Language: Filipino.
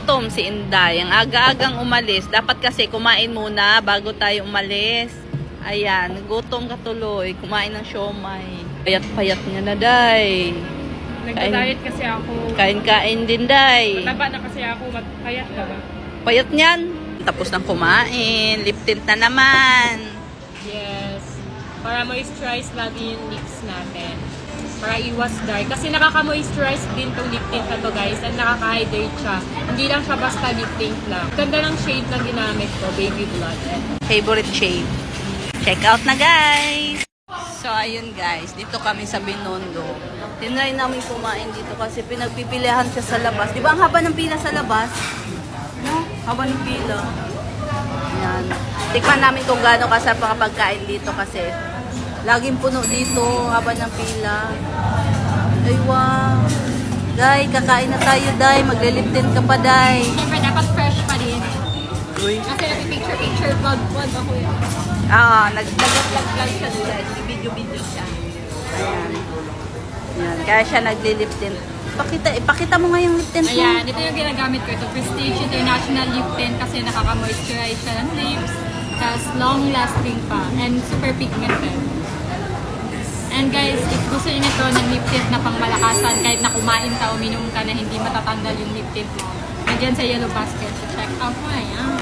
Gutom si Inday. Ang aga-agang umalis. Dapat kasi kumain muna bago tayo umalis. Ayan, gutom ka tuloy. Kumain ng siomay. Payat-payat niya na, Day. Nagda-diet kasi ako. Kain-kain din, Day. Mataba na kasi ako. Payat na ba? Payat niyan. Tapos ng kumain. Lip tint na naman. Yes. Para moisturize lagi yung lips natin. Para iwas dry. Kasi nakaka-moisturize din itong lip tint na to, guys. And nakaka-hydrate siya. Hindi lang siya basta lip tint lang. Ganda ng shade na ginamit ko. Baby blood. Favorite shade. Check out na, guys! So, ayun, guys. Dito kami sa Binondo. Tinry namin kumain dito kasi pinagpipilihan siya sa labas. Di ba ang haba ng pila sa labas? No? Haba ng pila. Ayan. Tikman namin kung gaano kasarap ang pagkain dito kasi laging puno dito. Haba ng pila. Ay, wow! Day, kakain na tayo, Day. Magliliptin ka pa, Day. Siyempre, dapat fresh pa rin. Uy. Kasi nag-picture, vlog ako yun. Nag-vlog siya, guys. Video siya. Ayan. Ayan. Kaya siya nagli-lip tint. Ipakita mo nga yung lip tint mo. Ayan, ito yung ginagamit ko. Ito, Prestige International Lip Tint kasi nakaka-moisturize siya ng lips. Tapos long-lasting pa. And super pigmented. And guys, if gusto nyo nito ng lip tint na pangmalakasan, kahit na kumain ka, uminom ka na hindi matatanggal yung lip tint mo, nandiyan sa yellow basket. So check out mo, ayan.